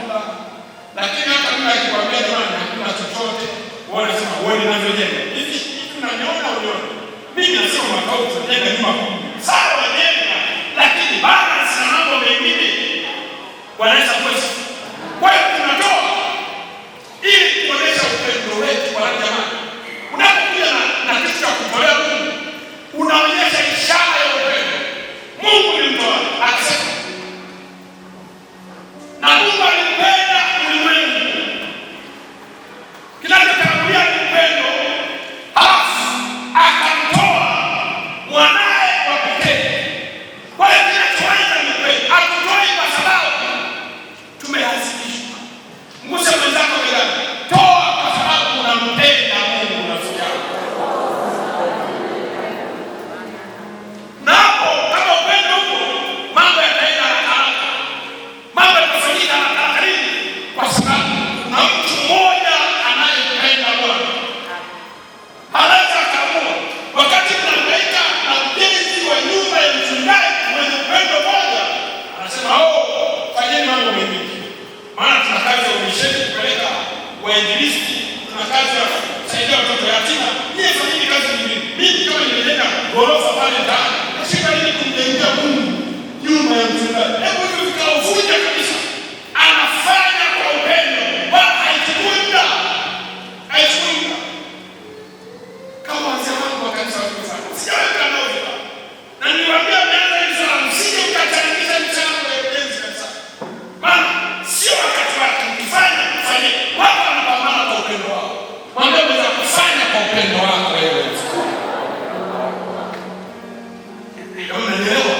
chakula. Lakini hata mimi nikikwambia jamani hakuna chochote, wao wanasema wewe ninavyojenga. Hivi tunaniona uliona. Mimi nasema makao tunajenga nyumba kubwa. Sawa wajenga, lakini balance na mambo mengine wanaweza kuweza. Kwa hiyo tunatoa ili kuonesha upendo wetu kwa jamani. Unapokuja na kitu cha kutolea Mungu, unaonyesha ishara ya upendo. Mungu ni mtoa, akisema na Mungu alipenda ulimwengu. Kinachotangulia ni upendo. Halafu akamtoa mwanae wa pekee. Kwa hiyo kinachoanza ni upendo. Hakutoi kwa sababu tumelazimishwa. Mguse mwenzako begani. Toa kwa sababu unampenda Mungu nafsi yako. Napo kama upendo huko, mambo yataenda haraka. Mambo yatafanyika haraka nini? Kwa sababu kuna mtu mmoja anayempenda Bwana. Anaweza akaamua wakati mnahangaika na ujenzi wa nyumba ya mchungaji mwenye upendo mmoja, anasema fanyeni mambo mengi. Maana tuna kazi ya umisheni kupeleka wainjilisti, tuna kazi ya kusaidia watoto yatima. Nyie fanyeni kazi nyingine. Mimi kama nimejenga ghorofa pale ndani, nashika ili kumjengea Mungu nyumba ya mchungaji. Hebu vikavunja kabisa. Anafanya kwa upendo. Wala haichukunda. Haichukunda. Kama wazee wangu wa kanisa wakifanya. Sijaweka nao vita. Na niliwaambia mianza hivi sana, msije mkachangisha michango ya ujenzi kanisa. Maana sio wakati wake, mkifanya kufanya. Watu wanapambana kwa upendo wao. Mwambie mweza kufanya kwa upendo wako wewe. Unanielewa?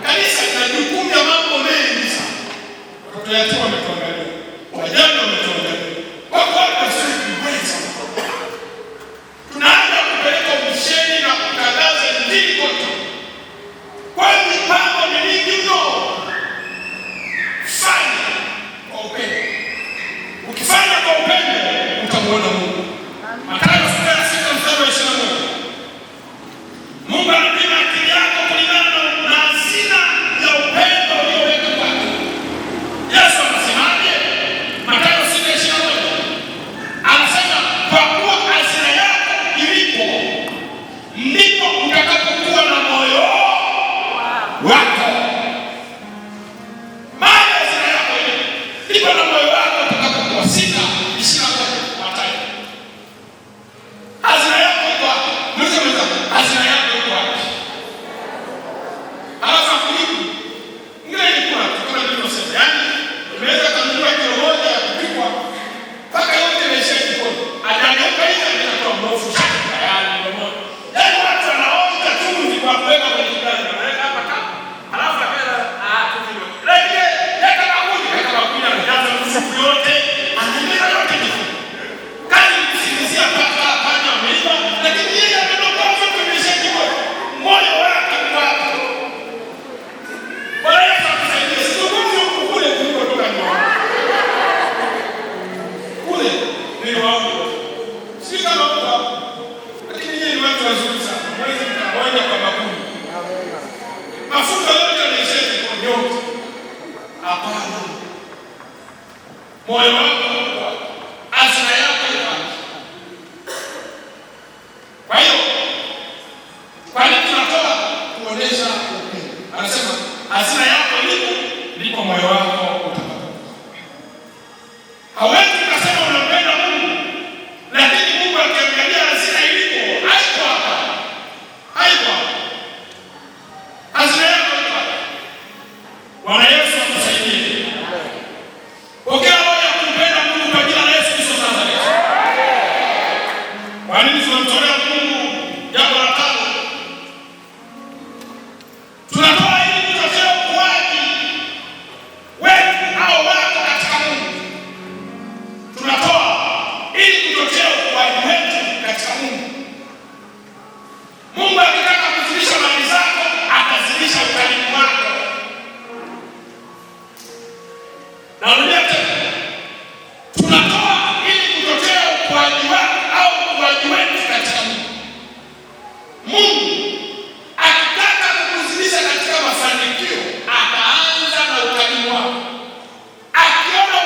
Kanisa lina jukumu ya mambo mengi sana. Watoto yatima wametuangalia. Wajane wametuangalia. Wako watu wasio kuweza. Tunaanza kupeleka umisheni na kutangaza injili kote. Kwa hiyo mipango ni mingi mno. Fanya kwa upendo. Ukifanya kwa upendo utamuona Mungu. Mathayo 6:21. Mungu anapima akili yako kulingana na hazina ya upendo ulioweka kwake. Yesu anasemaje? Mathayo 6:21. Anasema kwa kuwa hazina yako ilipo ndipo utakapokuwa na moyo wako. Mali hazina yako ilipo ndipo na moyo wako utakapokuwa. 6:21 Mathayo. Hazina yako iko wapi? Mwisho hazina yako iko wapi? Alafu kuliku ngine ilikuwa kama nilivyosema, yani unaweza kununua kilo moja ya kupikwa mpaka yote inaisha jikoni. Ajageuka hivi inakuwa mbovu tayari ndio moja. Yani watu wanaonja chumvi kwa kuweka kwenye kibanda, wanaweka hapa kama. Alafu akaenda tukio. Rejea, leta bakuli anajaza msupu yote, anaingiza yote jikoni. Kazi kusikizia mpaka panya wameiba, lakini yeye ametoka hapo kuonyesha jikoni. Moyo wake kwako. Bwana Yesu akusaidie. Sio kule tulikotoka nyuma. Kule ni wao. Si kama huko. Lakini yeye ni watu wazuri sana. Mwezi mtaonya kwa bakuli. Mafuta yote yanaisha jikoni yote. Hapana. Moyo wako hazina yako iko. Kwa hiyo kwa nini tunatoa? Kuonesha upendo. Anasema hazina yako ilipo ndipo moyo wako utakapokuwa. Hawezi kusema unampenda Mungu lakini Mungu akiangalia hazina ilipo haiko hapa. Haiko. Hazina yako iko hapa. Bwana Yesu akusaidie. Pokea roho ya kumpenda Mungu kwa jina la Yesu Kristo Nazareti. Kwa nini tunamtolea Mungu jambo la tano? Tunatoa ili kuchochea ukuaji wetu au wako katika Mungu. Tunatoa ili kuchochea ukuaji wetu katika Mungu. Mungu akitaka kuzidisha mali zako, atazidisha ukarimu wako. Narudia tena. Tunatoa ili kuchochea ukuaji wako au ukuaji wetu katika Mungu. Mungu akitaka kukuzidisha katika mafanikio, ataanza na ukarimu wako. Akiona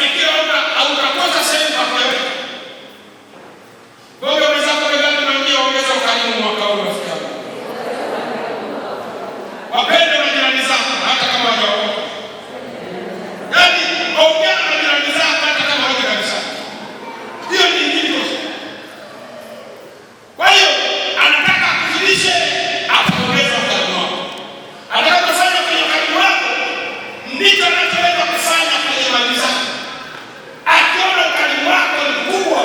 utafanikiwa au utakosa sehemu pa kuweka. Wewe mwenzako begani mwambie ongeza ukarimu mwaka huu rafiki yangu. Wapende majirani zako hata kama hawajaokoka. Yaani ongea na majirani zako hata kama hawako kanisani. Hiyo ni injili. Kwa hiyo anataka kuzidishe ataongeza ukarimu wako. Anataka kufanya kwenye ukarimu wako ndicho anachoweza kufanya kwenye mali zako. Akiona ukarimu wako ni kubwa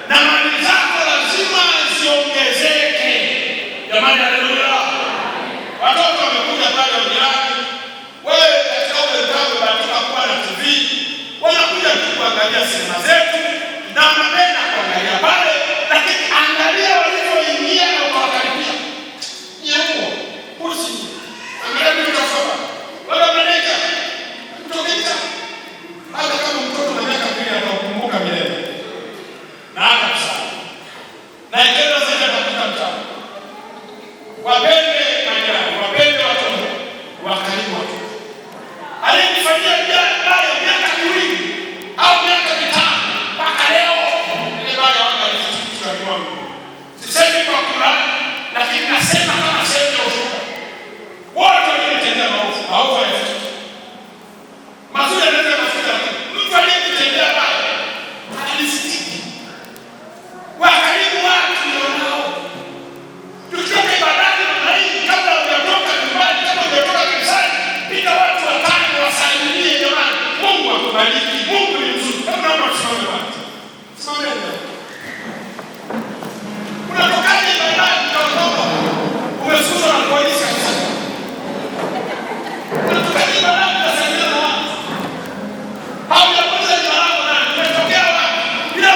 na mali zako lazima ziongezeke. Jamani, haleluya. Watoto wamekuja pale jirani, wewe katika ule mtambo unataka kuwa na TV, wanakuja tu kuangalia sinema zetu na wanapenda kuangalia pale, lakini angalia walivyoingia na ukawakaribia. Nyeuo, kursi, angalia mimi kasoma. Wala mnanika, mtokita. Hata kama mtoto na miaka 2 anakumbuka milele. Na hata kusahau. Na ikenda zaidi atapita mtambo. Wapende majirani, wapende watoto, wakarimu watoto. Alinifanyia baya miaka 2 au miaka 5 mpaka leo ile baya wanga alifikia kwangu. Sisemi kwa kulani, lakini nasema kama sehemu ya ushuhuda. Wote walitendea maovu hayafikia. Mazuri yanaweza kufika. Mtu aliyetendea baya alisikiki. Wakarimu watu ndio nao. Tukitoka ibadani na hii kabla hujatoka nyumbani, kabla hujatoka kanisani, pita watu watano wasalimie jamani. Mungu akubariki. Mungu ni mzuri. Kama naomba tusimame basi. Simame leo. Unatokaje ibadani unaondoka? Umefukuzwa na polisi kabisa. Unatokaje ibadani unasalimia na watu? Haujapoza jina lako nani? Umetokea wapi? Bila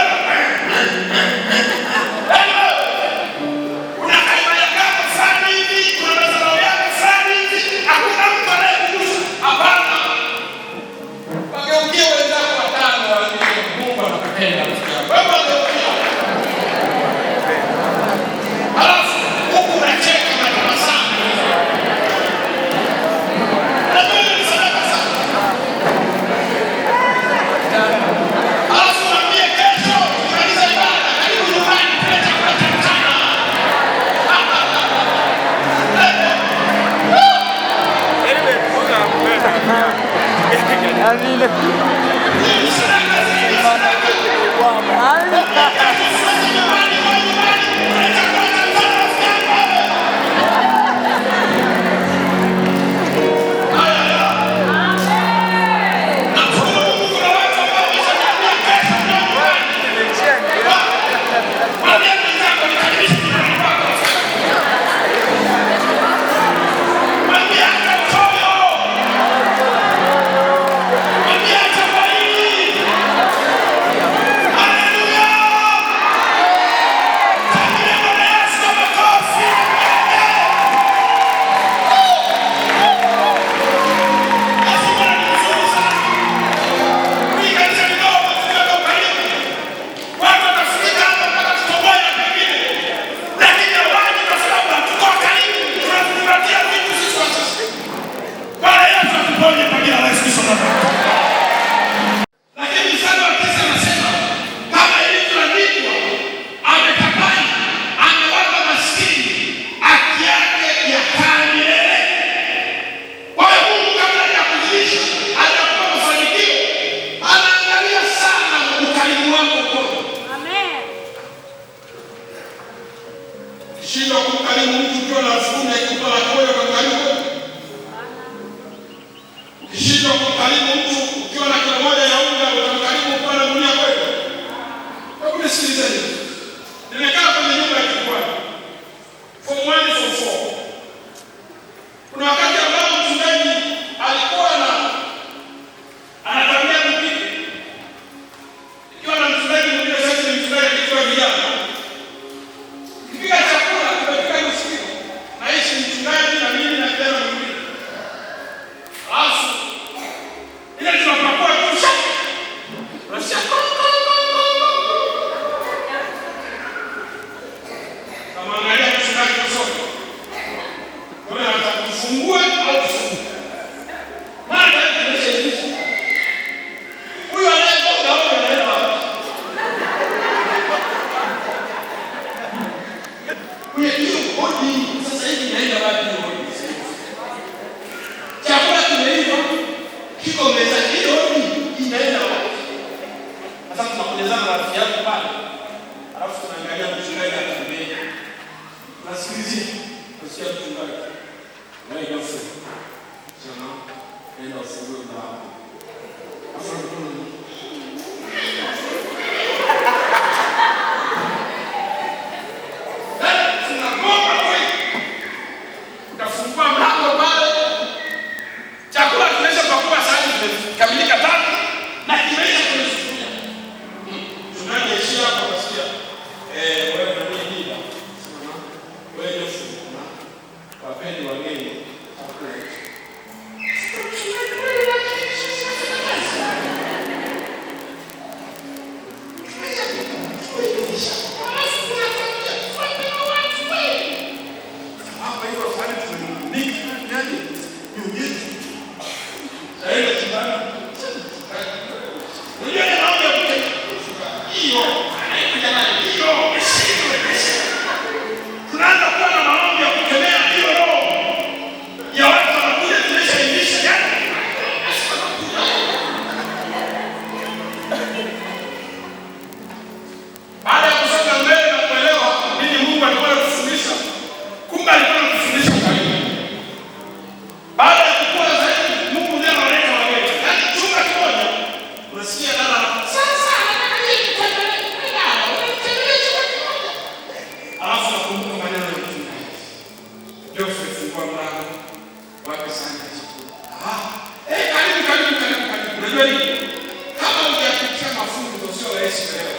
tunasikilizana na rafiki yangu pale. Alafu tunaangalia mchungaji anatembea. Tunasikilizia. Tunasikia mchungaji. Wewe Jose. Sema nenda usiwe na hapo. Afu kamilika tatu na kimeisha kwenye sufuria. Tunajeshi hapo kasikia. Wewe ndio nini? Wewe ndio sema. Wapeni wageni. Kama hujapitia mafunzo sio rahisi leo.